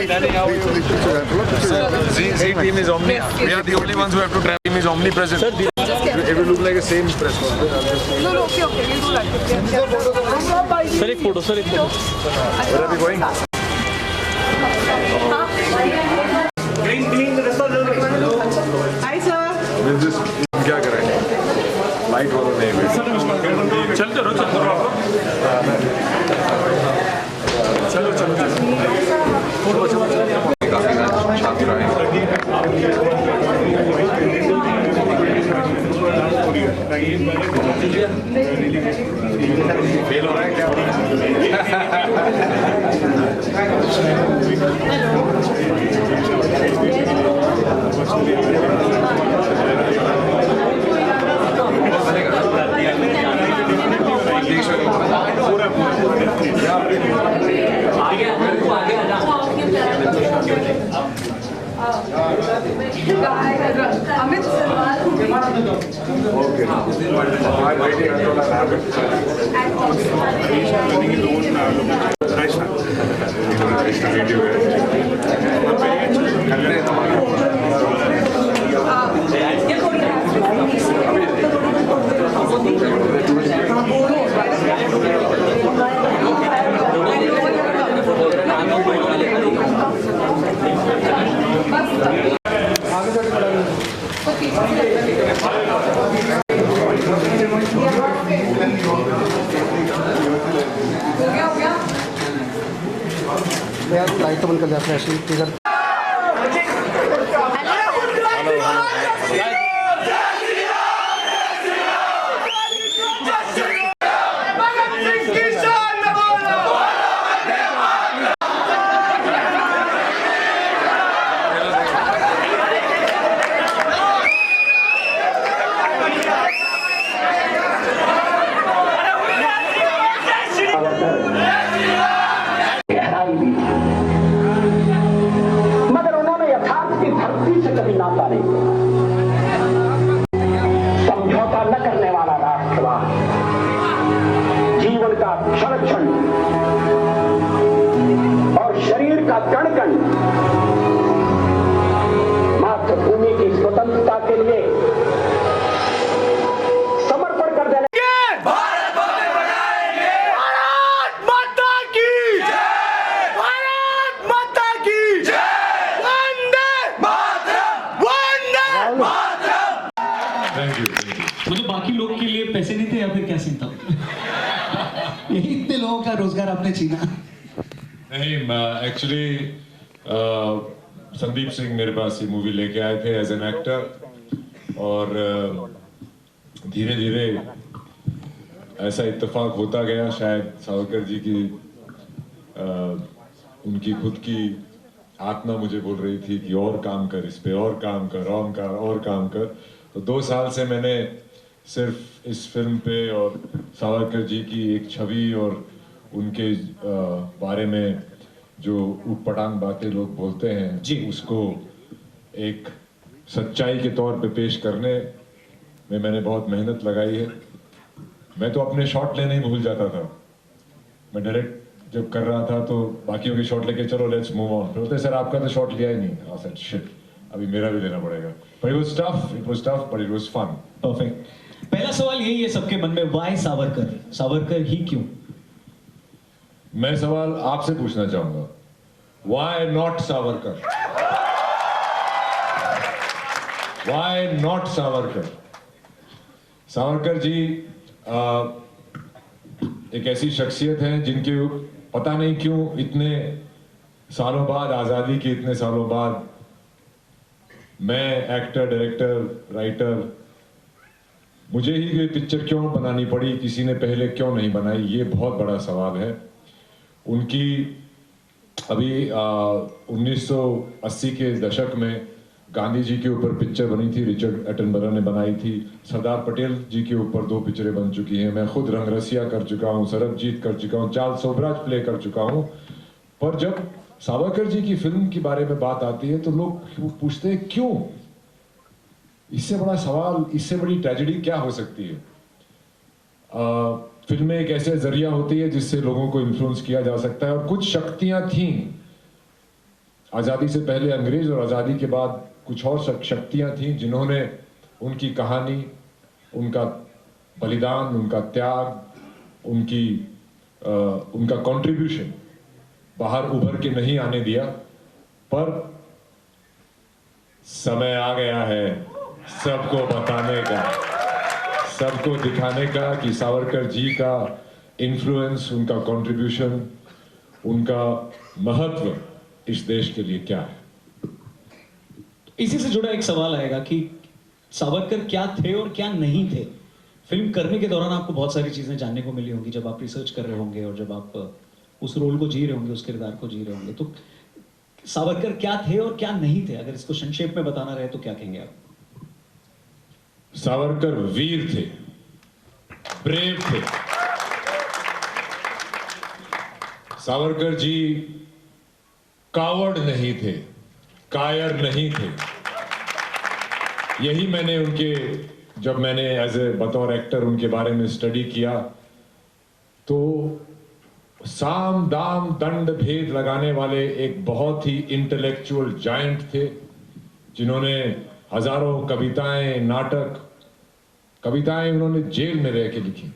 planning how you... Z team is omni. We are the only ones who have to travel. Team is omnipresent. Sir, it will look like a same press conference. No, okay, we'll do that. Sir, एक photo, sir, एक photo. Where are we going? Hi, sir. With this, क्या करेंगे? Light वाला नहीं है. चलते रहो. चलो. काफी छात्र आए. फेल हो रहा है क्या? Amit Sarwal. Okay. I'm waiting until I have it. Nice to meet you. Light तो बंद कर दिया फ्लैश इधर मगर उन्होंने यथार्थ की धरती से कभी नाता नहीं किया। समझौता न करने वाला राष्ट्रवाद, जीवन का क्षण क्षण और शरीर का कण कण मातृभूमि की स्वतंत्रता के लिए समर्पण कर देने मतलब बाकी लोग के लिए पैसे नहीं थे या फिर क्या सीन था? यही इतने लोगों का रोजगार आपने छीना। नहीं, एक्चुअली संदीप सिंह मेरे पास ये मूवी लेके आए थे एज एन एक्टर और धीरे धीरे ऐसा इत्तेफाक होता गया। शायद सावरकर जी की उनकी खुद की आत्मा मुझे बोल रही थी कि और काम कर, इस पे और काम कर, और काम कर। तो 2 साल से मैंने सिर्फ इस फिल्म पे और सावरकर जी की एक छवि और उनके बारे में जो ऊटपटांग बातें लोग बोलते हैं जी, उसको एक सच्चाई के तौर पे पेश करने में मैंने बहुत मेहनत लगाई है। मैं तो अपने शॉट लेने ही भूल जाता था। मैं डायरेक्ट जब कर रहा था तो बाकियों के शॉट लेके चलो लेट्स मूव ऑन, बोलते सर आपका तो शॉट लिया ही नहीं। आई सेड शिट, अभी मेरा भी लेना पड़ेगा। But it was tough, but it was fun. Perfect. पहला सवाल यही है सबके मन में, why सावरकर? सावरकर ही क्यों? मैं सवाल आपसे पूछना चाहूंगा, why not Savarkar? Why not Savarkar? Savarkar ji एक ऐसी शख्सियत है जिनके पता नहीं क्यों इतने सालों बाद, आजादी के इतने सालों बाद मैं एक्टर, डायरेक्टर, राइटर, मुझे ही ये पिक्चर क्यों बनानी पड़ी, किसी ने पहले क्यों नहीं बनाई, ये बहुत बड़ा सवाल है। उनकी अभी 1980 के दशक में गांधी जी के ऊपर पिक्चर बनी थी, रिचर्ड एटनबरो ने बनाई थी। सरदार पटेल जी के ऊपर 2 पिक्चरें बन चुकी हैं। मैं खुद रंगरसिया कर चुका हूँ, सरबजीत कर चुका हूँ, चार्ल्स सोबराज प्ले कर चुका हूँ। पर जब सावरकर जी की फिल्म के बारे में बात आती है तो लोग पूछते हैं क्यों? इससे बड़ा सवाल, इससे बड़ी ट्रेजेडी क्या हो सकती है? फिल्में एक ऐसे जरिया होती है जिससे लोगों को इन्फ्लुएंस किया जा सकता है, और कुछ शक्तियां थीं आज़ादी से पहले अंग्रेज और आज़ादी के बाद कुछ और शक्तियां थीं जिन्होंने उनकी कहानी, उनका बलिदान, उनका त्याग, उनका कंट्रीब्यूशन बाहर उभर के नहीं आने दिया। पर समय आ गया है सबको बताने का, सबको दिखाने का कि सावरकर जी का इन्फ्लुएंस, उनका कंट्रीब्यूशन, उनका महत्व इस देश के लिए क्या है। इसी से जुड़ा एक सवाल आएगा कि सावरकर क्या थे और क्या नहीं थे। फिल्म करने के दौरान आपको बहुत सारी चीजें जानने को मिली होंगी, जब आप रिसर्च कर रहे होंगे और जब आप उस रोल को जी रहे होंगे, उस किरदार को जी रहे होंगे। तो सावरकर क्या थे और क्या नहीं थे, अगर इसको संक्षेप में बताना रहे तो क्या कहेंगे आप? सावरकर वीर थे, ब्रेव थे। सावरकर जी कावर्ड नहीं थे, कायर नहीं थे। यही मैंने जब मैंने एज ए बतौर एक्टर उनके बारे में स्टडी किया तो साम दाम दंड भेद लगाने वाले एक बहुत ही इंटेलेक्चुअल जायंट थे, जिन्होंने हजारों कविताएं, नाटक, कविताएं उन्होंने जेल में रह के लिखी।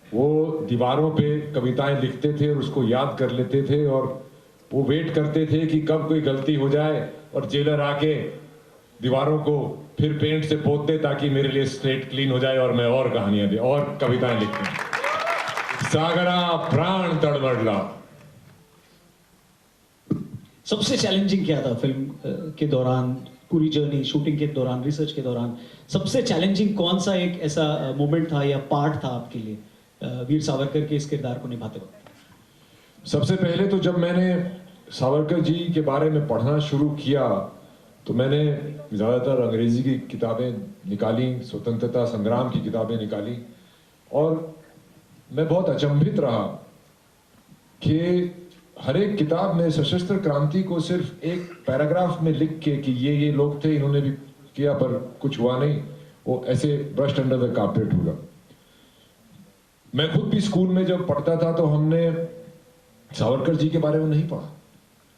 वो दीवारों पे कविताएं लिखते थे और उसको याद कर लेते थे और वो वेट करते थे कि कब कोई गलती हो जाए और जेलर आके दीवारों को फिर पेंट से पोत दे ताकि मेरे लिए स्लेट क्लीन हो जाए और मैं और कहानियां दे और कविताएं लिखूं। सागरा प्राण तड़मड़ला। सबसे चैलेंजिंग क्या था फिल्म के दौरान, पूरी जर्नी, शूटिंग के दौरान, रिसर्च के दौरान सबसे चैलेंजिंग कौन सा एक ऐसा मोमेंट था या पार्ट था आपके लिए वीर सावरकर के इस किरदार को निभाते वक्त? सबसे पहले तो जब मैंने सावरकर जी के बारे में पढ़ना शुरू किया तो मैंने ज़्यादातर अंग्रेजी की किताबें निकाली, स्वतंत्रता संग्राम की किताबें निकाली और मैं बहुत अचंभित रहा कि हर एक किताब में सशस्त्र क्रांति को सिर्फ एक पैराग्राफ में लिख के कि ये लोग थे, इन्होंने भी किया पर कुछ हुआ नहीं, वो ऐसे ब्रश्ड अंडर द कारपेट हुआ। मैं खुद भी स्कूल में जब पढ़ता था तो हमने सावरकर जी के बारे में नहीं पढ़ा,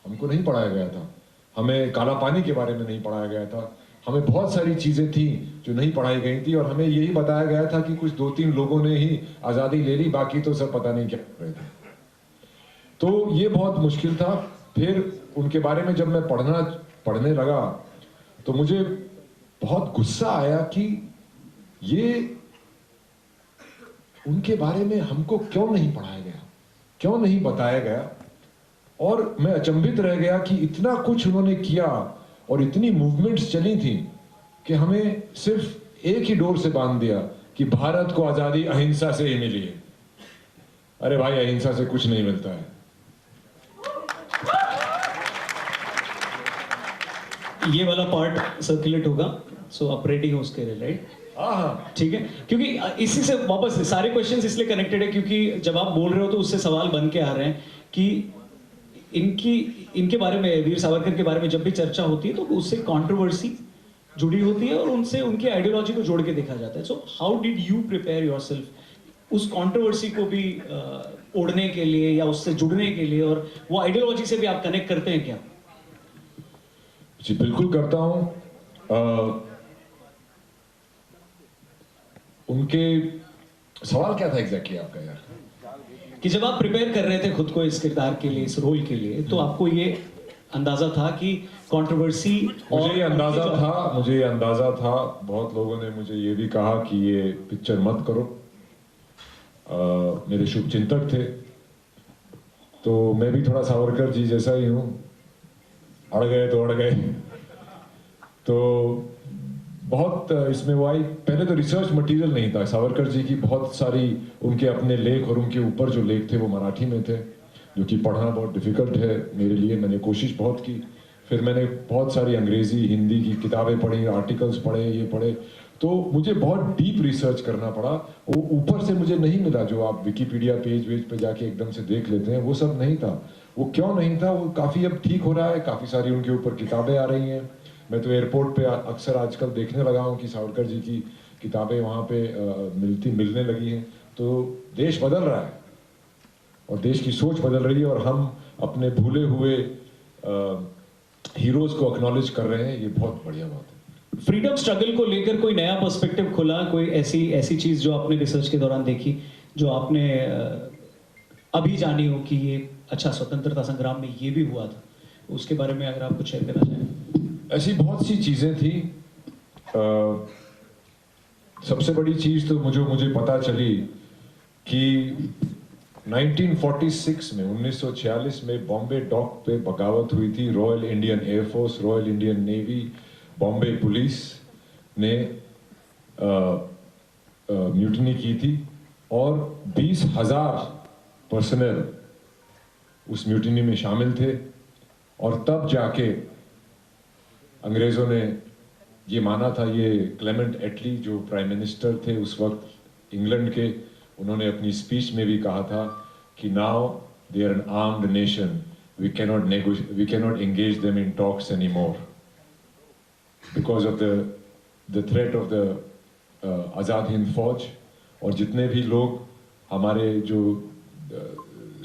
हमको नहीं पढ़ाया गया था। हमें काला पानी के बारे में नहीं पढ़ाया गया था। हमें बहुत सारी चीजें थी जो नहीं पढ़ाई गई थी और हमें यही बताया गया था कि कुछ 2-3 लोगों ने ही आजादी ले ली, बाकी तो सब पता नहीं क्या कर रहे थे। तो ये बहुत मुश्किल था। फिर उनके बारे में जब मैं पढ़ने लगा तो मुझे बहुत गुस्सा आया कि ये उनके बारे में हमको क्यों नहीं पढ़ाया गया, क्यों नहीं बताया गया। और मैं अचंभित रह गया कि इतना कुछ उन्होंने किया और इतनी मूवमेंट्स चली थी कि हमें सिर्फ एक ही डोर से बांध दिया कि भारत को आजादी अहिंसा से ही मिली है। अरे भाई, अहिंसा से कुछ नहीं मिलता है। ये वाला पार्ट सर्कुलेट होगा, सो आप रेडी हो उसके लिए, राइट? हाँ, ठीक है, क्योंकि इसी से वापस सारे क्वेश्चंस इसलिए कनेक्टेड है क्योंकि जब आप बोल रहे हो तो उससे सवाल बन के आ रहे हैं कि इनके बारे में, वीर सावरकर के बारे में जब भी चर्चा होती है तो उससे कंट्रोवर्सी जुड़ी होती है और उनसे उनकी आइडियोलॉजी को जोड़ के देखा जाता है। So how did you prepare yourself उस कंट्रोवर्सी को भी ओढ़ने के लिए या उससे जुड़ने के लिए, और वो आइडियोलॉजी से भी आप कनेक्ट करते हैं क्या? जी बिल्कुल करता हूं। उनके सवाल क्या था एग्जैक्टली आपका यार? कि जब आप प्रिपेयर कर रहे थे खुद को इस किरदार के लिए, इस रोल के लिए, तो आपको ये अंदाजा था कि कंट्रोवर्सी? मुझे ये अंदाजा था। बहुत लोगों ने मुझे ये भी कहा कि ये पिक्चर मत करो। मेरे शुभचिंतक थे, तो मैं भी थोड़ा सावरकर जी जैसा ही हूँ, अड़ गए तो अड़ गए। तो बहुत इसमें वो आई। पहले तो रिसर्च मटेरियल नहीं था सावरकर जी की, बहुत सारी उनके अपने लेख और उनके ऊपर जो लेख थे वो मराठी में थे, जो कि पढ़ना बहुत डिफिकल्ट है मेरे लिए। मैंने कोशिश बहुत की। फिर मैंने बहुत सारी अंग्रेजी, हिंदी की किताबें पढ़ी, आर्टिकल्स पढ़े, ये पढ़े, तो मुझे बहुत डीप रिसर्च करना पड़ा। वो ऊपर से मुझे नहीं मिला जो आप विकिपीडिया पेज वेज पे जाके एकदम से देख लेते हैं, वो सब नहीं था। वो क्यों नहीं था? वो काफ़ी अब ठीक हो रहा है, काफ़ी सारी उनके ऊपर किताबें आ रही हैं। मैं तो एयरपोर्ट पे अक्सर आजकल देखने लगा हूँ कि सावरकर जी की किताबें वहाँ पे मिलने लगी हैं। तो देश बदल रहा है और देश की सोच बदल रही है और हम अपने भूले हुए हीरोज को एक्नॉलेज कर रहे हैं, ये बहुत बढ़िया बात है। फ्रीडम स्ट्रगल को लेकर कोई नया पर्सपेक्टिव खुला, कोई ऐसी ऐसी चीज जो आपने रिसर्च के दौरान देखी, जो आपने अभी जानी हो कि ये अच्छा स्वतंत्रता संग्राम में ये भी हुआ था, उसके बारे में अगर आप कुछ शेयर करना चाहें। ऐसी बहुत सी चीजें थी। सबसे बड़ी चीज तो मुझे पता चली कि 1946 में 1946 में बॉम्बे डॉक पे बगावत हुई थी। Royal Indian air force, royal Indian navy, Bombay police ने म्यूटनी की थी और 20,000 पर्सनल उस म्यूटनी में शामिल थे। और तब जाके अंग्रेजों ने ये माना था, ये क्लेमेंट एटली जो प्राइम मिनिस्टर थे उस वक्त इंग्लैंड के, उन्होंने अपनी स्पीच में भी कहा था कि now they are an armed nation, we cannot engage them in talks any more because of the threat of the Azad Hind Fauj. और जितने भी लोग हमारे जो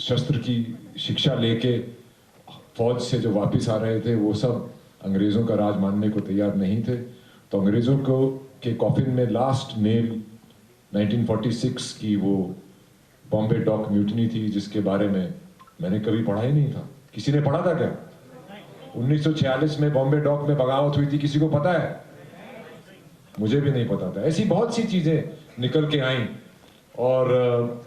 शस्त्र की शिक्षा लेके फौज से जो वापस आ रहे थे, वो सब अंग्रेज़ों का राज मानने को तैयार नहीं थे। तो अंग्रेज़ों को के कॉफिन में लास्ट नेल 1946 की वो बॉम्बे डॉक म्यूटनी थी, जिसके बारे में मैंने कभी पढ़ा ही नहीं था। किसी ने पढ़ा था क्या? 1946 में बॉम्बे डॉक में बगावत हुई थी, किसी को पता है? मुझे भी नहीं पता था। ऐसी बहुत सी चीजें निकल के आई और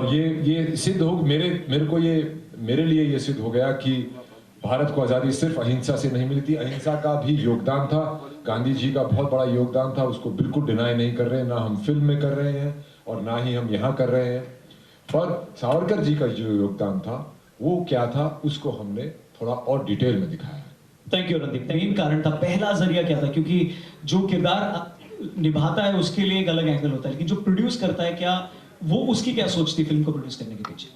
ये सिद्ध हो मेरे लिए ये सिद्ध हो गया कि भारत को आज़ादी सिर्फ अहिंसा से नहीं मिली थी, अहिंसा का भी योगदान था। गांधी जी का बहुत बड़ा योगदान था, उसको बिल्कुल डिनाई नहीं कर रहे हैं, ना हम फिल्म में कर रहे हैं और ना ही हम यहाँ कर रहे हैं। पर सावरकर जी का जो योगदान था वो क्या था, उसको हमने थोड़ा और डिटेल में दिखाया है। Thank you Randeep. मेन कारण था, पहला जरिया क्या था? क्योंकि जो किरदार निभाता है उसके लिए एक अलग एंगल होता है, लेकिन जो प्रोड्यूस करता है, क्या वो उसकी क्या सोच थी फिल्म को प्रोड्यूस करने के पीछे?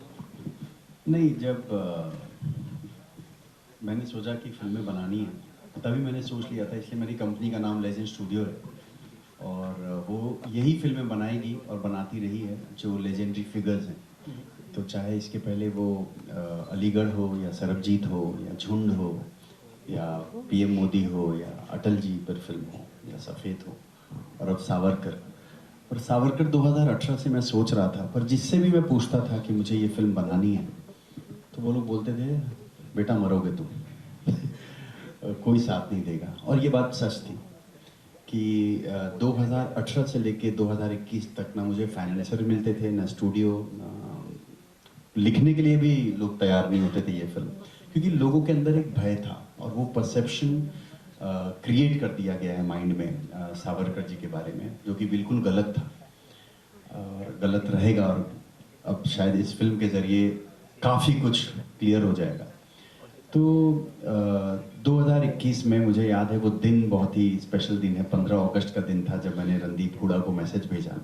नहीं, जब मैंने सोचा कि फिल्में बनानी है तभी मैंने सोच लिया था, इसलिए मेरी कंपनी का नाम लेजेंड स्टूडियो है और वो यही फिल्में बनाएगी और बनाती रही है जो लेजेंडरी फिगर्स हैं। तो चाहे इसके पहले वो अलीगढ़ हो या सरबजीत हो या झुंड हो या पीएम मोदी हो या अटल जी पर फिल्म हो या सफ़ेद हो और अब सावरकर। और सावरकर 2018 से मैं सोच रहा था, पर जिससे भी मैं पूछता था कि मुझे ये फिल्म बनानी है तो वो लोग बोलते थे बेटा मरोगे तुम कोई साथ नहीं देगा। और ये बात सच थी कि 2018 से लेके 2021 तक ना मुझे फाइनेंसर मिलते थे, ना स्टूडियो, लिखने के लिए भी लोग तैयार नहीं होते थे ये फिल्म, क्योंकि लोगों के अंदर एक भय था और वो परसेप्शन क्रिएट कर दिया गया है माइंड में सावरकर जी के बारे में, जो कि बिल्कुल गलत था और गलत रहेगा। और अब शायद इस फिल्म के ज़रिए काफ़ी कुछ क्लियर हो जाएगा। तो 2021 में मुझे याद है वो दिन बहुत ही स्पेशल दिन है, 15 अगस्त का दिन था जब मैंने रणदीप हुडा को मैसेज भेजा।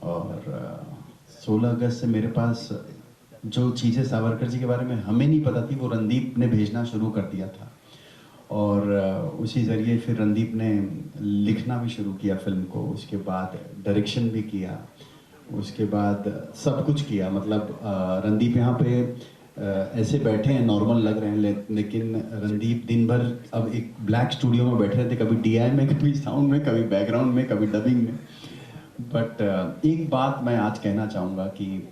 और 16 अगस्त से मेरे पास जो चीज़ें सावरकर जी के बारे में हमें नहीं पता थी वो रणदीप ने भेजना शुरू कर दिया था। और उसी ज़रिए फिर रणदीप ने लिखना भी शुरू किया फिल्म को, उसके बाद डायरेक्शन भी किया, उसके बाद सब कुछ किया। मतलब रणदीप यहाँ पे ऐसे बैठे हैं, नॉर्मल लग रहे हैं, लेकिन रणदीप दिन भर अब एक ब्लैक स्टूडियो में बैठे रहते, कभी DI में, कभी साउंड में, कभी बैकग्राउंड में, कभी डबिंग में। बट एक बात मैं आज कहना चाहूँगा कि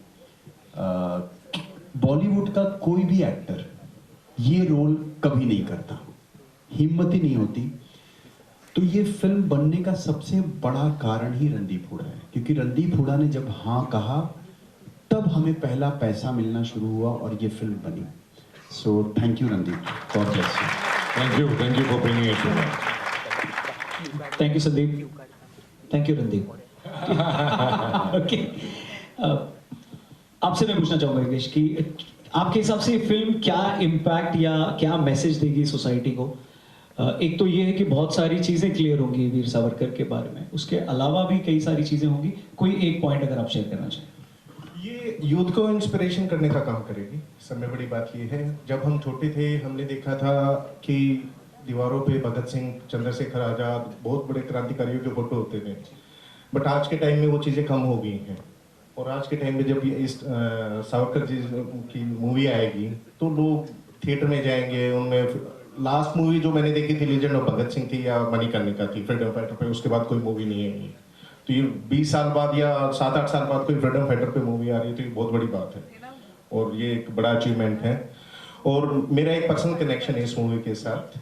बॉलीवुड का कोई भी एक्टर ये रोल कभी नहीं करता, हिम्मत ही नहीं होती। तो ये फिल्म बनने का सबसे बड़ा कारण ही रणदीप हुडा है, क्योंकि रणदीप हुडा ने जब हाँ कहा तब हमें पहला पैसा मिलना शुरू हुआ और ये फिल्म बनी। So thank you Randeep, God bless you. Thank you for bringing it to me. Thank you Sandeep, thank you Randeep. Okay, आपसे मैं पूछना चाहूंगा योगेश कि आपके हिसाब से ये फिल्म क्या इम्पैक्ट या क्या मैसेज देगी सोसाइटी को? एक तो ये है कि बहुत सारी चीजें क्लियर होंगी वीर सावरकर के बारे में, उसके अलावा भी कई सारी चीजें होंगी। कोई एक पॉइंट अगर आप शेयर करना चाहें। ये यूथ को इंस्पिरेशन करने का काम करेगी। सबसे बड़ी बात ये है, जब हम छोटे थे हमने देखा था कि दीवारों पे भगत सिंह, चंद्रशेखर आजाद, बहुत बड़े क्रांतिकारियों के फोटो होते थे। बट आज के टाइम में वो चीज़ें कम हो गई हैं और आज के टाइम में जब इस सावरकर जी की मूवी आएगी तो लोग थिएटर में जाएंगे, उनमें लास्ट मूवी जो मैंने देखी थी लेजेंड ऑफ भगत सिंह थी या मणिकर्णिका थी फ्रीडम फाइटर पे, उसके बाद कोई मूवी नहीं है ये। तो ये 20 साल बाद या 7-8 साल बाद कोई फ्रीडम फाइटर पे मूवी आ रही है तो ये बहुत बड़ी बात है और ये एक बड़ा अचीवमेंट है। और मेरा एक पर्सनल कनेक्शन है इस मूवी के साथ।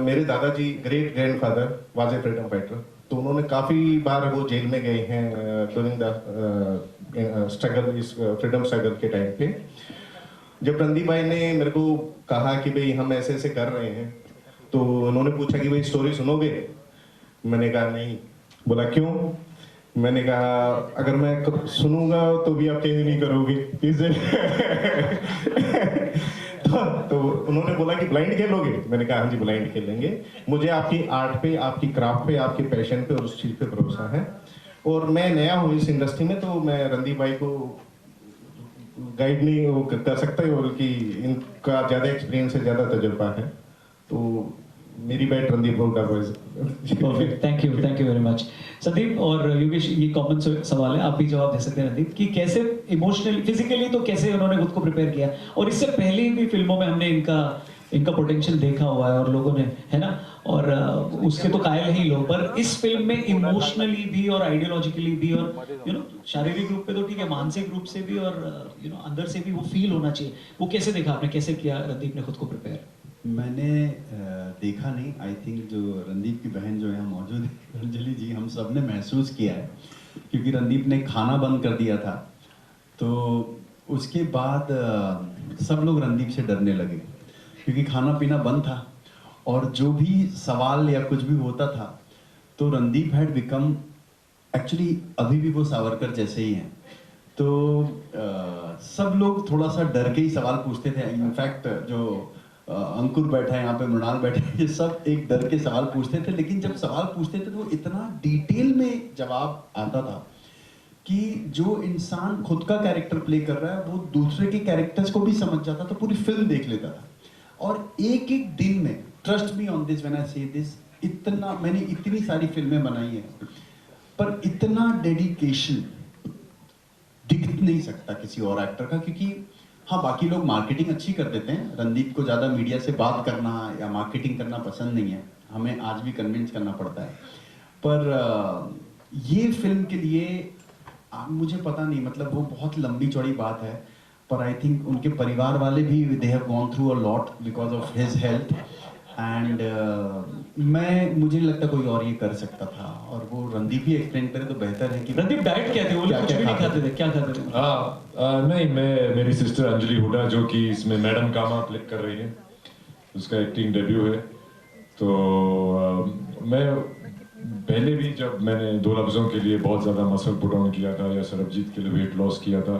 मेरे दादाजी great grandfather was a freedom fighter, तो उन्होंने काफ़ी बार वो जेल में गए हैं ड्यूरिंग द स्ट्रगल, इस फ्रीडम स्ट्रगल के टाइम पे। जब रणदीप भाई ने मेरे को कहा कि भाई हम ऐसे ऐसे कर रहे हैं, तो उन्होंने पूछा कि भाई स्टोरी सुनोगे? मैंने कहा नहीं। बोला क्यों? मैंने कहा अगर मैं सुनूंगा तो भी आप चेंज नहीं करोगे इसे। तो उन्होंने बोला कि ब्लाइंड खेलोगे? मैंने कहा हाँ जी ब्लाइंड खेलेंगे। मुझे आपकी आर्ट पे, आपकी क्राफ्ट पे, आपके पैशन पे और उस चीज़ पे भरोसा है। और मैं नया हूँ इस इंडस्ट्री में, तो मैं रणदीप भाई को गाइड नहीं वो कर सकता है, बल्कि इनका ज़्यादा एक्सपीरियंस है, ज़्यादा तजुर्बा है। तो मेरी बैट रणदीप का perfect, thank you very much. Sandeep और योगेश, ये कॉमन सवाल है, आप भी जवाब दे सकते हैं रणदीप, कि कैसे इमोशनली फिजिकली तो कैसे उन्होंने खुद को प्रिपेयर किया, और इससे पहले भी फिल्मों में हमने इनका पोटेंशियल देखा हुआ है और लोगों ने, है ना, और उसके तो कायल ही लोग, पर इस फिल्म में इमोशनली भी और आइडियोलॉजिकली भी और शारीरिक रूप पे तो ठीक है, मानसिक रूप से भी और अंदर से भी वो फील होना चाहिए। वो कैसे देखा आपने, कैसे किया रणदीप ने खुद को प्रिपेयर? मैंने देखा नहीं, आई थिंक जो रणदीप की बहन जो यहाँ मौजूद है अंजलि जी, हम सब ने महसूस किया है, क्योंकि रणदीप ने खाना बंद कर दिया था, तो उसके बाद सब लोग रणदीप से डरने लगे, क्योंकि खाना पीना बंद था और जो भी सवाल या कुछ भी होता था, तो रणदीप हैड बिकम, एक्चुअली अभी भी वो सावरकर जैसे ही हैं, तो सब लोग थोड़ा सा डर के ही सवाल पूछते थे। इनफैक्ट जो अंकुर बैठा है यहाँ पे, मृणाल बैठे हैं, ये सब एक डर के सवाल पूछते थे, लेकिन जब सवाल पूछते थे तो वो इतना डिटेल में जवाब आता था कि जो इंसान खुद का कैरेक्टर प्ले कर रहा है वो दूसरे के कैरेक्टर्स को भी समझ जाता था, पूरी फिल्म देख लेता था। और एक एक दिन में, trust me on this when I से दिस, इतना मैंने इतनी सारी फिल्में बनाई हैं, पर इतना डेडिकेशन दिख नहीं सकता किसी और एक्टर का, क्योंकि हाँ बाकी लोग मार्केटिंग अच्छी कर देते हैं, रणदीप को ज़्यादा मीडिया से बात करना या मार्केटिंग करना पसंद नहीं है, हमें आज भी कन्विंस करना पड़ता है। पर ये फिल्म के लिए मुझे पता नहीं, मतलब वो बहुत लंबी चौड़ी बात है, पर आई थिंक उनके परिवार वाले भी they have gone through a lot because of his health, and मुझे नहीं लगता कोई और ये कर सकता था, और वो रणदीप ही एक्सप्लेन करे तो बेहतर है कि रणदीप डाइट क्या थे, वो लोग कुछ भी नहीं खाते थे, क्या खाते थे? नहीं, मेरी सिस्टर अंजलि हुडा जो कि इसमें मैडम कामा प्ले कर रही है, उसका एक्टिंग डेब्यू है। तो मैं पहले भी जब मैंने दो लफ्ज़ों के लिए बहुत ज़्यादा मसल पुट ऑन किया था या सरबजीत के लिए वेट लॉस किया था,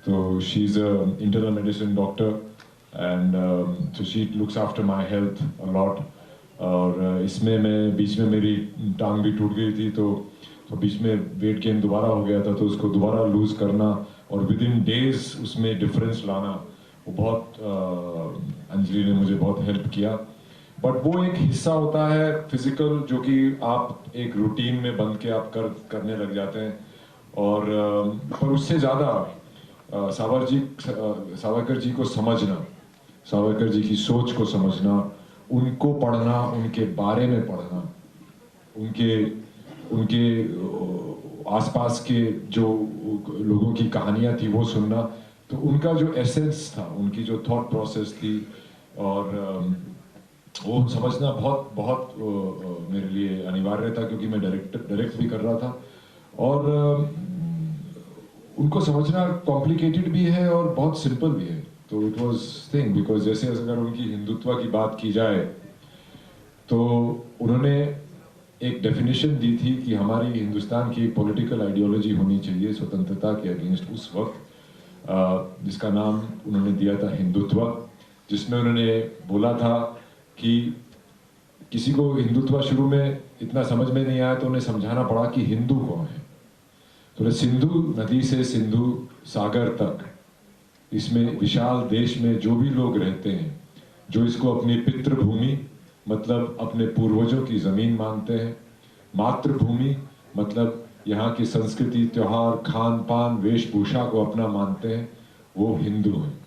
तो she is a internal medicine doctor and so she looks after my health a lot. और इसमें मैं बीच में मेरी टांग भी टूट गई थी, तो बीच में वेट गेन दोबारा हो गया था, तो उसको दोबारा लूज़ करना और विद इन डेज उसमें डिफरेंस लाना, वो बहुत अंजलि ने मुझे बहुत हेल्प किया। बट वो एक हिस्सा होता है फिजिकल, जो कि आप एक रूटीन में बंद के आप करने लग जाते हैं, और पर उससे ज़्यादा सावरकर जी को समझना, सावरकर जी की सोच को समझना, उनको पढ़ना, उनके बारे में पढ़ना, उनके आसपास के जो लोगों की कहानियाँ थी वो सुनना, तो उनका जो एसेंस था, उनकी जो थॉट प्रोसेस थी, और वो समझना बहुत बहुत मेरे लिए अनिवार्य था, क्योंकि मैं डायरेक्ट भी कर रहा था, और उनको समझना कॉम्प्लिकेटेड भी है और बहुत सिंपल भी है। तो इट वाज थिंग, बिकॉज जैसे अगर उनकी हिंदुत्व की बात की जाए, तो उन्होंने एक डेफिनेशन दी थी कि हमारी हिंदुस्तान की पॉलिटिकल आइडियोलॉजी होनी चाहिए स्वतंत्रता के अगेंस्ट उस वक्त, जिसका नाम उन्होंने दिया था हिंदुत्व, जिसमें उन्होंने बोला था कि किसी को हिंदुत्व शुरू में इतना समझ में नहीं आया, तो उन्हें समझाना पड़ा कि हिंदू कौन है। तो सिंधु नदी से सिंधु सागर तक, इसमें विशाल देश में जो भी लोग रहते हैं, जो इसको अपनी पितृभूमि मतलब अपने पूर्वजों की ज़मीन मानते हैं, मातृभूमि मतलब यहाँ की संस्कृति, त्योहार, खान पान, वेशभूषा को अपना मानते हैं, वो हिंदू हैं।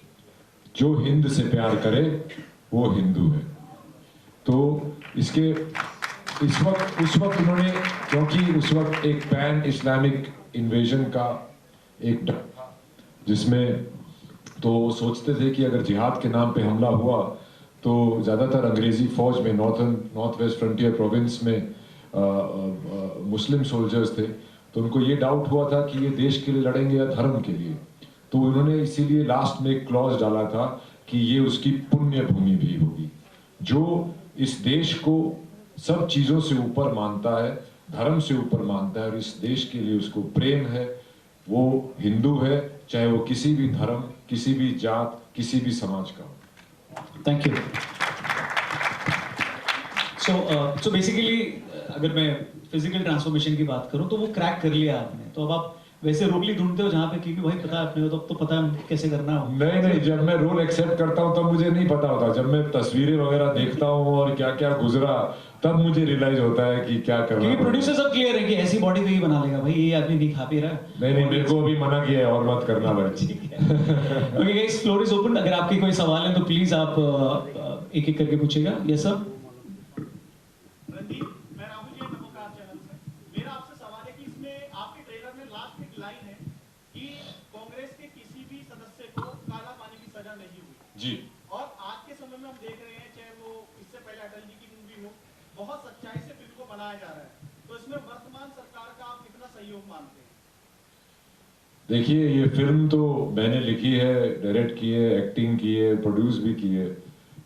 जो हिंद से प्यार करे वो हिंदू है। तो इसके उस वक्त उन्होंने, क्योंकि उस वक्त एक पैन इस्लामिक इन्वेजन का एक डर था, जिसमें तो सोचते थे कि अगर जिहाद के नाम पे हमला हुआ तो ज़्यादातर अंग्रेज़ी फ़ौज में नॉर्थ वेस्ट फ्रंटियर प्रोविंस में मुस्लिम सोल्जर्स थे, तो उनको ये डाउट हुआ था कि ये देश के लिए लड़ेंगे या धर्म के लिए। तो उन्होंने इसीलिए लास्ट में एक क्लॉज डाला था कि ये उसकी पुण्य भूमि भी होगी। जो इस देश को सब चीज़ों से ऊपर मानता है, धर्म से ऊपर मानता है और इस देश के लिए उसको प्रेम है, वो हिंदू है, चाहे वो किसी भी धर्म, किसी भी जात, किसी भी समाज का हो। Thank you. सो बेसिकली अगर मैं फिजिकल ट्रांसफॉर्मेशन की बात करूं तो वो क्रैक कर लिया आपने, तो अब आप वैसे रोल ही ढूंढते हो जहाँ पे, क्योंकि भाई पता है अपने को तो पता है कैसे करना हो। नहीं, जब मैं रोल एक्सेप्ट करता हूँ तब मुझे नहीं पता होता। जब मैं तस्वीरें वगैरह देखता हूँ और क्या क्या गुजरा, तब मुझे रियलाइज होता है कि क्या करना। क्योंकि प्रोड्यूसर सब क्लियर है कि ऐसी बॉडी पे ही बना लेगा भाई, ये आदमी नहीं खा पी रहा है। नहीं, मेरे को अभी मना किया है और मत करना भाई। ठीक है। Okay guys, floor is open. अगर आपके कोई सवाल है तो प्लीज आप एक एक करके पूछिएगा। Yes sir. रणदीप, मैं राहुल जी नमोकार चैनल से। मेरा आपसे सवाल है कि इसमें आपके ट्रेलर में लास्ट एक लाइन है कि कांग्रेस के किसी भी सदस्य को काला पानी की सजा नहीं हुई जी। और आज के समय में हम देख रहे हैं, चाहे वो इससे पहले अटल जी की मूवी हो, बहुत सच्चाई से फिल्म को बनाया जा रहा है, तो इसमें वर्तमान सरकार का आप कितना सहयोग मानते हैं? देखिए, ये फिल्म तो मैंने लिखी है, डायरेक्ट की है, एक्टिंग की है, प्रोड्यूस भी की है,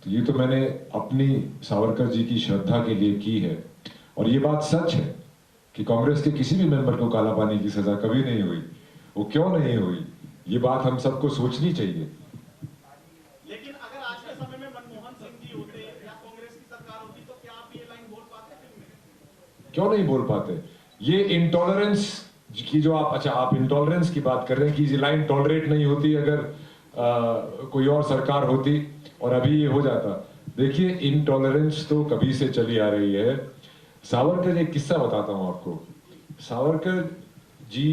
तो ये तो मैंने अपनी सावरकर जी की श्रद्धा के लिए की है। और ये बात सच है कि कांग्रेस के किसी भी मेंबर को काला पानी की सजा कभी नहीं हुई। वो क्यों नहीं हुई, ये बात हम सबको सोचनी चाहिए। लेकिन अगर आज के समय में मनमोहन सिंह जी होते या कांग्रेस की सरकार होती तो क्या आप ये लाइन बोल पाते फिल्म में? क्यों नहीं बोल पाते? ये इंटॉलरेंस की जो आप इंटॉलरेंस की बात कर रहे हैं कि ये लाइन टॉलरेट नहीं होती अगर कोई और सरकार होती और अभी ये हो जाता। देखिए, इनटॉलरेंस तो कभी से चली आ रही है। सावरकर, एक किस्सा बताता हूँ आपको। सावरकर जी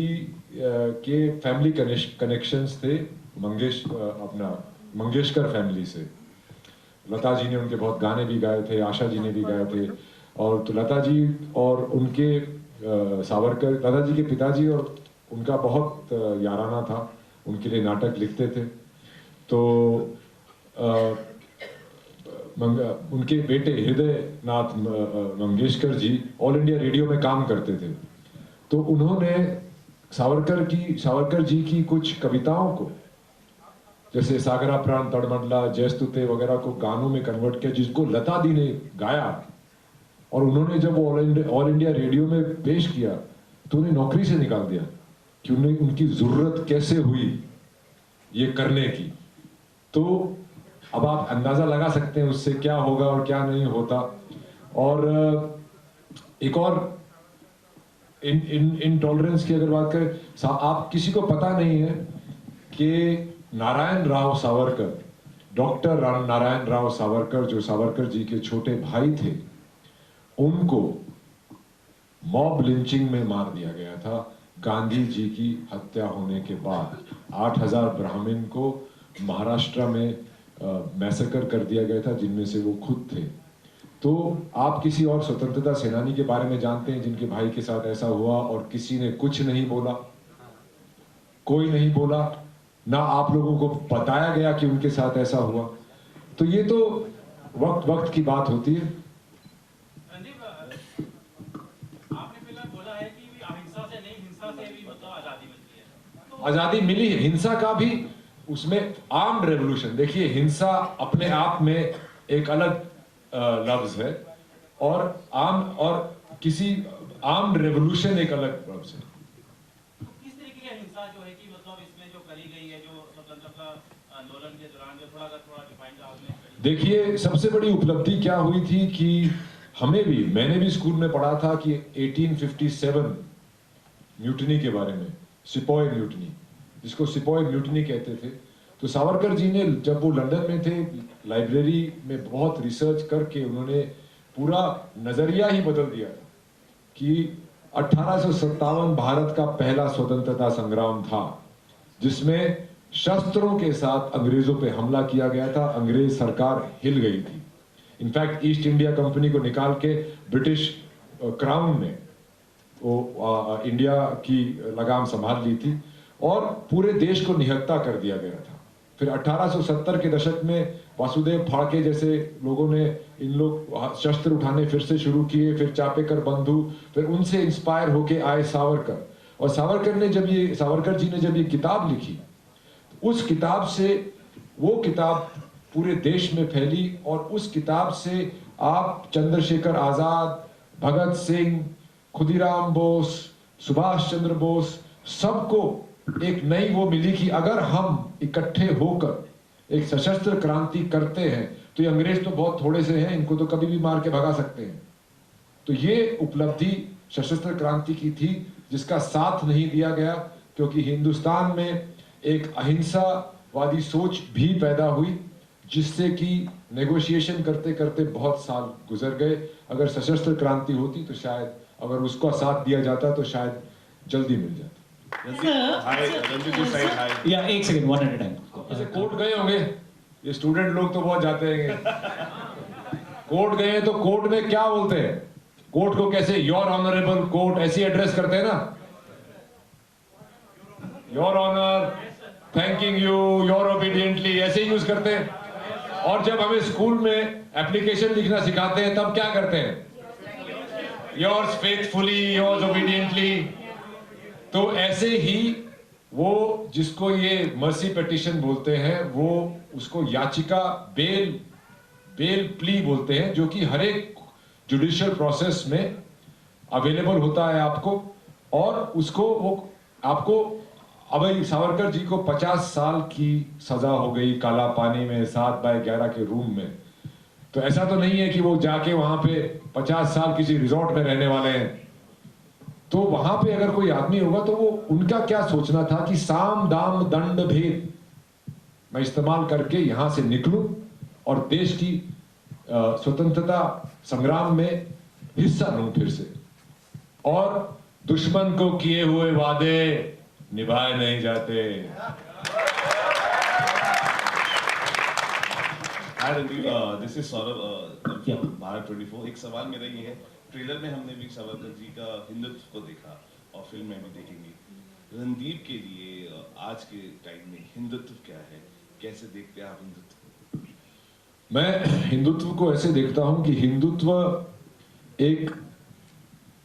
के फैमिली कनेक्शंस थे मंगेशकर फैमिली से। लता जी ने उनके बहुत गाने भी गाए थे, आशा जी ने भी गाए थे। और तो लता जी और उनके सावरकर, लता जी के पिताजी और उनका बहुत याराना था, उनके लिए नाटक लिखते थे। तो उनके बेटे हृदय नाथ Mangeshkar ji all India radio में काम करते थे। तो उन्होंने सावरकर जी की कुछ कविताओं को, जैसे सागरा प्राण तड़मडला, जयस्तुते वगैरह को गानों में कन्वर्ट किया, जिसको लता दी ने गाया। और उन्होंने जब ऑल इंडिया रेडियो में पेश किया तो उन्हें नौकरी से निकाल दिया कि उन्हें उनकी जरूरत कैसे हुई ये करने की। तो अब आप अंदाजा लगा सकते हैं उससे क्या होगा और क्या नहीं होता। और एक और इनटॉलरेंस की अगर बात करें, आप किसी को पता नहीं है कि नारायण राव सावरकर, डॉक्टर नारायण राव सावरकर, जो सावरकर जी के छोटे भाई थे, उनको मॉब लिंचिंग में मार दिया गया था गांधी जी की हत्या होने के बाद। 8000 ब्राह्मण को महाराष्ट्र में मैसेकर कर दिया गया था, जिनमें से वो खुद थे। तो आप किसी और स्वतंत्रता सेनानी के बारे में जानते हैं जिनके भाई के साथ ऐसा हुआ और किसी ने कुछ नहीं बोला? कोई नहीं बोला, ना आप लोगों को बताया गया कि उनके साथ ऐसा हुआ। तो ये तो वक्त की बात होती है। आपने पहले बोला है कि अहिंसा से नहीं, हिंसा से भी मतलब आजादी मिलती है। तो आजादी मिली है, हिंसा का भी उसमें आर्म्ड रेवोल्यूशन। देखिए, हिंसा अपने आप में एक अलग लफ्ज है और किसी आर्म्ड रेवोल्यूशन एक अलग लफ्ज है। किस तरीके की हिंसा जो है कि मतलब इसमें जो करी गई है, जो स्वतंत्रता आंदोलन के दौरान जो थोड़ा डिफाइन आपने? देखिए, सबसे बड़ी उपलब्धि क्या हुई थी कि मैंने भी स्कूल में पढ़ा था कि 1857 म्यूटनी के बारे में, सिपॉय म्यूटनी, जिसको सिपॉय म्यूटनी कहते थे। तो सावरकर जी ने, जब वो लंदन में थे, लाइब्रेरी में बहुत रिसर्च करके उन्होंने पूरा नजरिया ही बदल दिया था कि 1857 भारत का पहला स्वतंत्रता संग्राम था, जिसमें शस्त्रों के साथ अंग्रेजों पे हमला किया गया था। अंग्रेज सरकार हिल गई थी। इनफैक्ट ईस्ट इंडिया कंपनी को निकाल के ब्रिटिश क्राउन ने वो इंडिया की लगाम संभाल ली थी और पूरे देश को निहत्था कर दिया गया था। फिर 1870 के दशक में वासुदेव फाड़के जैसे लोगों ने इन लोग शस्त्र उठाने फिर से शुरू किए। फिर चापेकर बंधु, फिर उनसे इंस्पायर होके आए सावरकर। और सावरकर जी ने जब ये किताब लिखी, उस किताब से वो किताब पूरे देश में फैली और उस किताब से आप चंद्रशेखर आजाद, भगत सिंह, खुदीराम बोस, सुभाष चंद्र बोस, सबको एक नई वो मिली कि अगर हम इकट्ठे होकर एक सशस्त्र क्रांति करते हैं तो ये अंग्रेज तो बहुत थोड़े से हैं, इनको तो कभी भी मार के भगा सकते हैं। तो ये उपलब्धि सशस्त्र क्रांति की थी जिसका साथ नहीं दिया गया, क्योंकि हिंदुस्तान में एक अहिंसावादी सोच भी पैदा हुई जिससे कि नेगोशिएशन करते करते बहुत साल गुजर गए। अगर सशस्त्र क्रांति होती तो शायद, अगर उसका साथ दिया जाता तो शायद जल्दी मिल जाता। या एक second, one at a time. जैसे कोर्ट गए होंगे, ये स्टूडेंट लोग तो बहुत जाते हैं। कोर्ट गए तो कोर्ट में क्या बोलते हैं? कोर्ट को कैसे योर ऑनरेबल कोर्ट ऐसी एड्रेस करते हैं ना, your honour, thanking you, your obediently, ऐसे ही यूज करते हैं। और जब हमें स्कूल में एप्लीकेशन लिखना सिखाते हैं तब क्या करते हैं? Yours faithfully, yours obediently. तो ऐसे ही वो जिसको ये मर्सी पिटीशन बोलते हैं, वो उसको याचिका बेल प्ली बोलते हैं, जो कि हर एक जुडिशियल प्रोसेस में अवेलेबल होता है आपको। और उसको वो आपको, अब सावरकर जी को 50 साल की सजा हो गई काला पानी में 7x11 के रूम में। तो ऐसा तो नहीं है कि वो जाके वहां पे 50 साल किसी रिजॉर्ट में रहने वाले हैं। तो वहां पे अगर कोई आदमी होगा तो वो उनका क्या सोचना था कि साम दाम दंड भेद मैं इस्तेमाल करके यहां से निकलूं और देश की स्वतंत्रता संग्राम में हिस्सा लूं फिर से। और दुश्मन को किए हुए वादे निभाए नहीं जाते। हाय रणदीप, दिस इज सौरभ, भारत 24। एक सवाल मेरा ये है, ट्रेलर में हमने भी सावरकर जी का हिंदुत्व को देखा और फिल्म में भी देखेंगे। रणदीप के लिए आज के टाइम में हिंदुत्व क्या है, कैसे देखते हैं आप हिंदुत्व को? मैं हिंदुत्व को ऐसे देखता हूं कि हिंदुत्व एक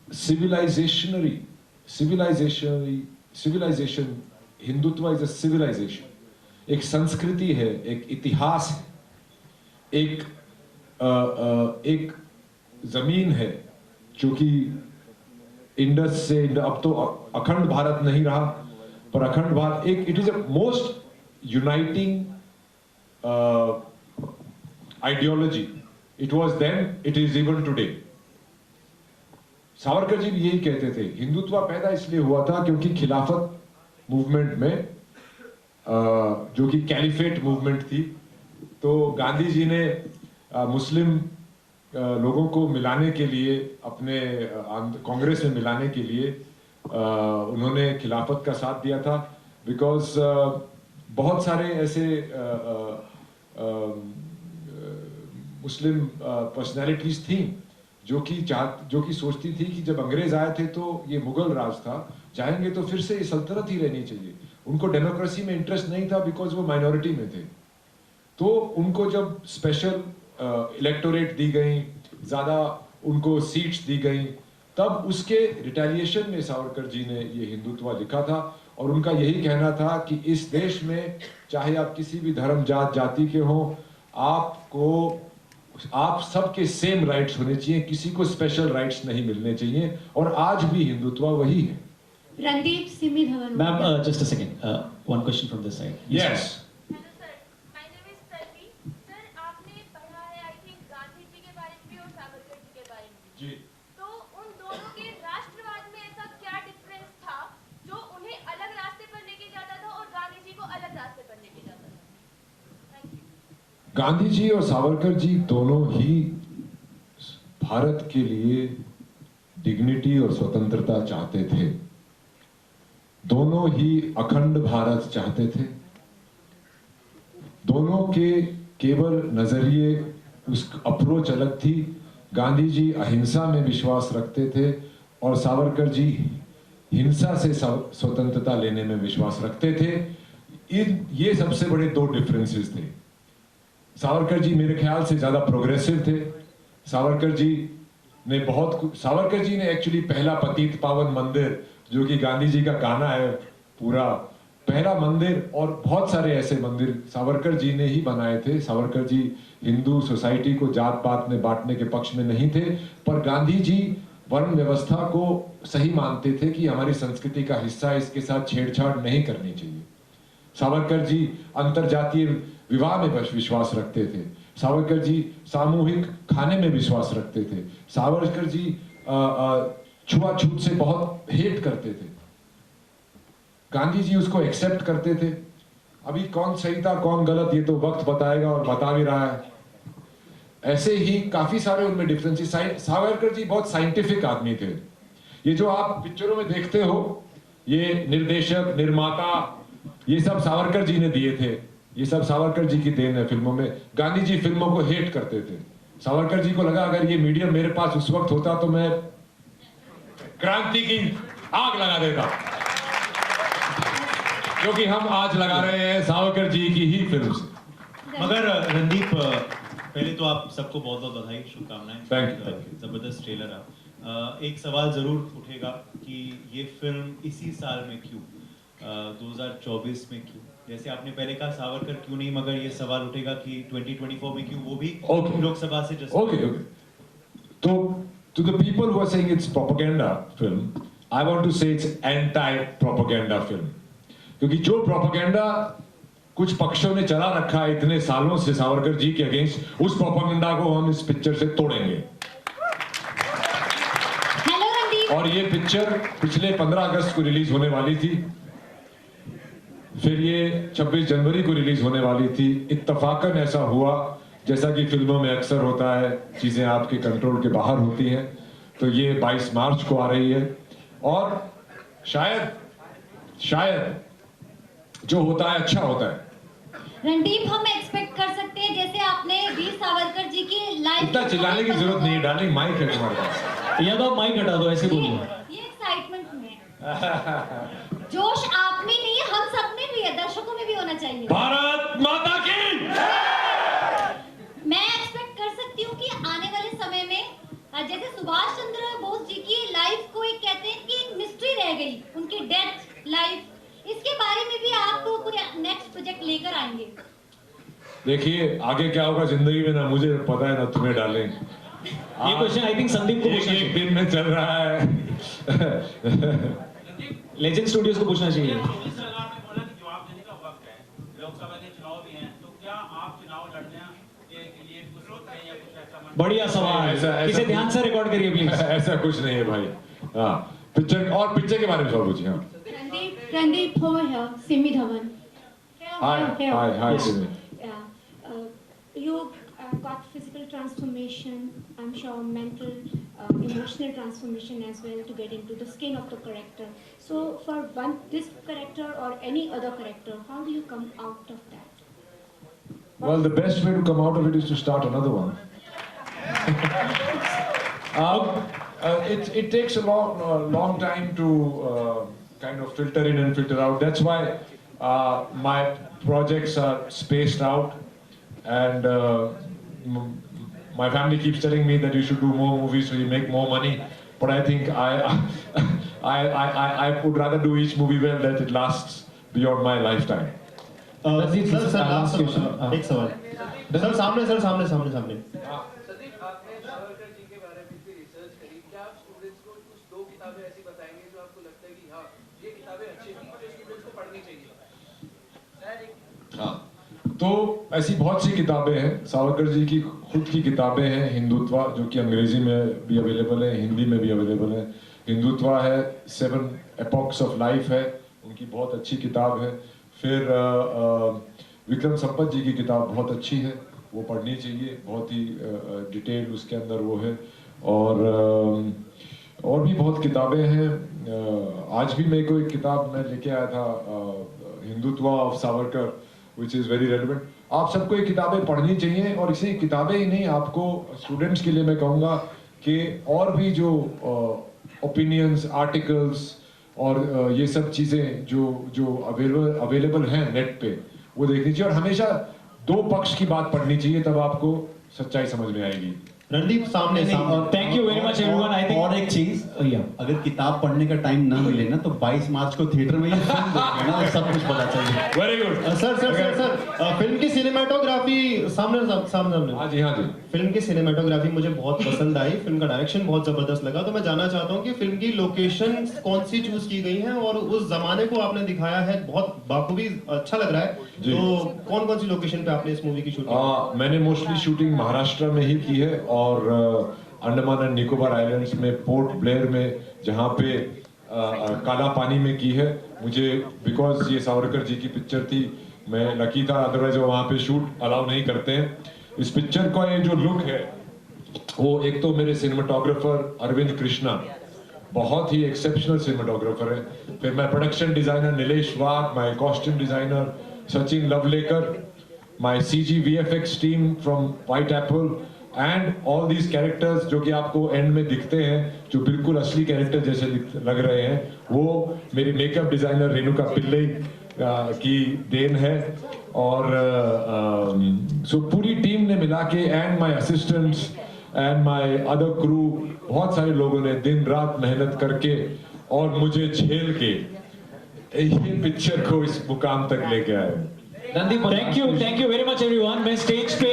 civilisation, Hindutva is a civilisation, एक संस्कृति है, एक इतिहास है, एक जमीन है जो कि इंडस से, अब तो अखंड भारत नहीं रहा, पर अखंड भारत एक, it is a most uniting ideology. It was then, it is even today. Savarkar ji भी यही कहते थे। हिंदुत्व पैदा इसलिए हुआ था क्योंकि खिलाफत मूवमेंट में, जो कि कैलिफेट मूवमेंट थी, तो गांधी जी ने मुस्लिम लोगों को मिलाने के लिए, अपने कांग्रेस में मिलाने के लिए उन्होंने खिलाफत का साथ दिया था। बिकॉज बहुत सारे ऐसे मुस्लिम पर्सनैलिटीज थी जो कि सोचती थी कि जब अंग्रेज आए थे तो ये मुगल राज था, जाएंगे तो फिर से ये सल्तनत ही रहनी चाहिए। उनको डेमोक्रेसी में इंटरेस्ट नहीं था बिकॉज वो माइनॉरिटी में थे। तो उनको जब स्पेशल इलेक्टोरेट दी गई, ज्यादा उनको सीट्स दी गई, तब उसके रिटेलिएशन में सावरकर जी ने ये हिंदुत्व लिखा था। और उनका यही कहना था कि इस देश में चाहे आप किसी भी धर्म, जात, जाति के हो, आप सबके सेम राइट्स होने चाहिए, किसी को स्पेशल राइट्स नहीं मिलने चाहिए। और आज भी हिंदुत्व वही है। Randeep, Simi Dhawan. Ma'am, just a second, one question from this side. Yes. जी। तो उन दोनों के राष्ट्रवाद में ऐसा क्या डिफरेंस था जो उन्हें अलग रास्ते पर लेके जाता था और गांधी जी को अलग रास्ते पर लेके जाता था? Thank you. गांधी जी और सावरकर जी दोनों ही भारत के लिए डिग्निटी और स्वतंत्रता चाहते थे। दोनों ही अखंड भारत चाहते थे। दोनों के केवल नजरिए, उस अप्रोच अलग थी। गांधी जी अहिंसा में विश्वास रखते थे और सावरकर जी हिंसा से स्वतंत्रता लेने में विश्वास रखते थे। ये सबसे बड़े दो डिफरेंसेस थे। सावरकर जी मेरे ख्याल से ज्यादा प्रोग्रेसिव थे। सावरकर जी ने एक्चुअली पहला पतित पावन मंदिर, जो कि गांधी जी का गाना है, पूरा पहला मंदिर और बहुत सारे ऐसे मंदिर सावरकर जी ने ही बनाए थे। सावरकर जी हिंदू सोसाइटी को जात पात में बांटने के पक्ष में नहीं थे, पर गांधी जी वर्ण व्यवस्था को सही मानते थे कि हमारी संस्कृति का हिस्सा, इसके साथ छेड़छाड़ नहीं करनी चाहिए। सावरकर जी अंतरजातीय विवाह में विश्वास रखते थे। सावरकर जी सामूहिक खाने में विश्वास रखते थे। सावरकर जी छुआछूत से बहुत हेट करते थे। गांधी जी उसको एक्सेप्ट करते थे। अभी कौन सही था कौन गलत, ये तो वक्त बताएगा और बता भी रहा है। ऐसे ही काफी सारे उनमें डिफरेंसेस। सावरकर जी बहुत साइंटिफिक आदमी थे। ये जो आप पिक्चरों में देखते हो, ये निर्देशक, निर्माता, ये सब सावरकर जी ने दिए थे। ये सब सावरकर जी की देन है फिल्मों में। गांधी जी फिल्मों को हेट करते थे। सावरकर जी को लगा अगर ये मीडियम मेरे पास उस वक्त होता तो मैं क्रांति की आग लगा देता, क्योंकि हम आज लगा रहे हैं सावरकर जी की ही फिल्म से। मगर रणदीप, पहले तो आप सबको बहुत बहुत बधाई, शुभकामनाएं। Thank you. जबरदस्त ट्रेलर है। एक सवाल जरूर उठेगा कि ये फिल्म इसी साल में क्यों, 2024 में क्यों? जैसे आपने पहले कहा सावरकर क्यों नहीं, मगर ये सवाल उठेगा कि 2024 में क्यों, वो भी लोकसभा से जस्ट। ओके। तो to the people who are saying it's propaganda film, I want to say it's anti-propaganda film, क्योंकि जो प्रोपेगेंडा कुछ पक्षों ने चला रखा है इतने सालों से सावरकर जी के अगेंस्ट, उस प्रोपेगेंडा को हम इस पिक्चर से तोड़ेंगे। और ये पिक्चर पिछले 15 अगस्त को रिलीज होने वाली थी, फिर ये 26 जनवरी को रिलीज होने वाली थी। इत्तफाकन ऐसा हुआ, जैसा कि फिल्मों में अक्सर होता है, चीजें आपके कंट्रोल के बाहर होती हैं, तो ये 22 मार्च को आ रही है। और शायद जो होता है अच्छा होता है। रणदीप, हम एक्सपेक्ट कर सकते हैं जैसे आपने वीर सावरकर जी की लाइफ, इतना चिल्लाने की जरूरत नहीं है डार्लिंग, माइक है तुम्हारे पास, या तो माइक हटा दो, ऐसे बोलिए। ये एक्साइटमेंट में जोश आप में नहीं है, हम सब में भी है, दर्शकों में भी होना चाहिए। भारत माता की। मैं एक्सपेक्ट कर सकती हूँ कि आने वाले समय में जैसे सुभाष चंद्र बोस जी की लाइफ को एक कहते हैं कि एक मिस्ट्री रह गई, उनकी डेथ लाइफ, इसके बारे में भी आप तो कोई नेक्स्ट प्रोजेक्ट लेकर आएंगे? देखिए आगे क्या होगा जिंदगी में, ना मुझे पता है ना तुम्हें डालें। ये क्वेश्चन आई थिंक संदीप को पूछना एक दिन में चल रहा है। लेजेंड स्टूडियोज को पूछना चाहिए। जवाब देने का वक्त है, लोकसभा के चुनाव भी हैं, तो क्या आप चुनाव लड़ने के लिए कुछ सोच रहे हैं या कुछ ऐसा? बढ़िया सवाल, इसे ध्यान से रिकॉर्ड करिए प्लीज। ऐसा कुछ नहीं है भाई। हाँ, पिक्चर के बारे में सवाल पूछिए। हाँ, Randeep over here, Simi Dhawan. Hi, Simi. You got physical transformation, I'm sure mental, emotional transformation as well to get into the skin of the character. So for this character or any other character, how do you come out of that? Well, the best way to come out of it is to start another one. It takes a long time to kind of filter in and filter out. That's why my projects are spaced out, and my family keeps telling me that you should do more movies so you make more money. But I think I would rather do each movie well that it lasts beyond my lifetime. Sir last question, एक सवाल sir, सामने हाँ, तो ऐसी बहुत सी किताबें हैं। सावरकर जी की खुद की किताबें हैं, हिंदुत्व, जो कि अंग्रेजी में भी अवेलेबल है, हिंदी में भी अवेलेबल है। हिंदुत्व है, 7 epochs of life है, उनकी बहुत अच्छी किताब है। फिर विक्रम संपत जी की किताब बहुत अच्छी है, वो पढ़नी चाहिए, बहुत ही डिटेल उसके अंदर वो है। और भी बहुत किताबें हैं। आज भी मेरे को एक किताब मैं लेके आया था, Hindutva of Savarkar, which is very relevant. आप सबको ये किताबें पढ़नी चाहिए, और इसी किताबें ही नहीं, आपको स्टूडेंट्स के लिए मैं कहूँगा कि और भी जो ओपिनियंस, आर्टिकल्स और ये सब चीज़ें जो अवेलेबल हैं नेट पे, वो देखनी चाहिए, और हमेशा दो पक्ष की बात पढ़नी चाहिए, तब आपको सच्चाई समझ में आएगी। रणदीप सामने thank you very much everyone. I think और एक चीज, अगर किताब पढ़ने का टाइम ना मिले ना तो 22 मार्च को थिएटर में ये फिल्म देखना ना, तो सब कुछ पता चल जाए। वेरी गुड सर फिल्म की सिनेमेटोग्राफी सामने हाँ जी फिल्म की सिनेमेटोग्राफी मुझे बहुत पसंद आई, फिल्म का डायरेक्शन बहुत जबरदस्त लगा। तो मैं जानना चाहता हूँ कि फिल्म की लोकेशन कौन सी चूज की गई है, और उस जमाने को आपने दिखाया है बहुत बाखूबी, अच्छा लग रहा है। तो कौन कौन सी लोकेशन पे आपने इस मूवी की शूटिंग? मैंने मोस्टली शूटिंग महाराष्ट्र में ही की है, और अंडमान एंड निकोबार आइलैंड्स में, पोर्ट ब्लेयर में, जहाँ पे काला पानी में की है। मुझे बिकॉज ये सावरकर जी की पिक्चर थी, मैं लकी था, अदरवाइज वो वहाँ पे शूट अलाउ नहीं करते हैं। इस पिक्चर का ये जो लुक है, वो एक तो मेरे सिनेमाटोग्राफर अरविंद कृष्णा बहुत ही एक्सेप्शनल सिनेमाटोग्राफर है, फिर मैं production designer Nilesh Wagh, my costume designer Sachin Lavlekar, my CG VFX team from White Apple, and all these characters जो कि आपको एंड में दिखते हैं, जो बिल्कुल असली कैरेक्टर जैसे लग रहे हैं, वो मेरी मेकअप डिजाइनर रेणुका पिल्ले की देन है। और सो पूरी टीम ने मिला के, and my assistants and my other crew, बहुत सारे लोगों ने दिन रात मेहनत करके और मुझे झेल के ये पिक्चर को इस मुकाम तक लेके आए। Thank you very much everyone. मैं स्टेज पे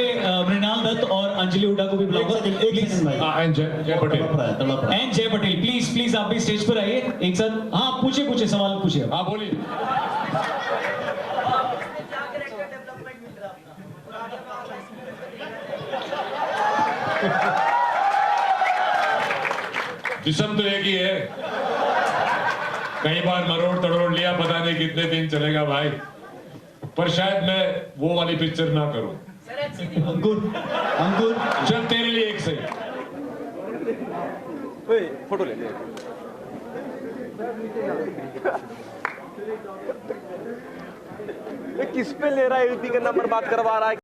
मृणाल दत्त और अंजलि हुड्डा को भी बुलाऊंगा। एंड जय पटेल प्लीज आप भी स्टेज पर आइए एक साथ। हाँ पूछिए सवाल पूछिए। हाँ बोलिए। जिस्म तो एक ही है, कई बार मरोड़ तड़ोड़ लिया, पता नहीं कितने दिन चलेगा भाई, पर शायद मैं वो वाली पिक्चर ना करूं। अंकुर चल तेरे लिए एक सही फोटो ले ले। किस पे ले रहा है? यूपी का नंबर बात करवा रहा है।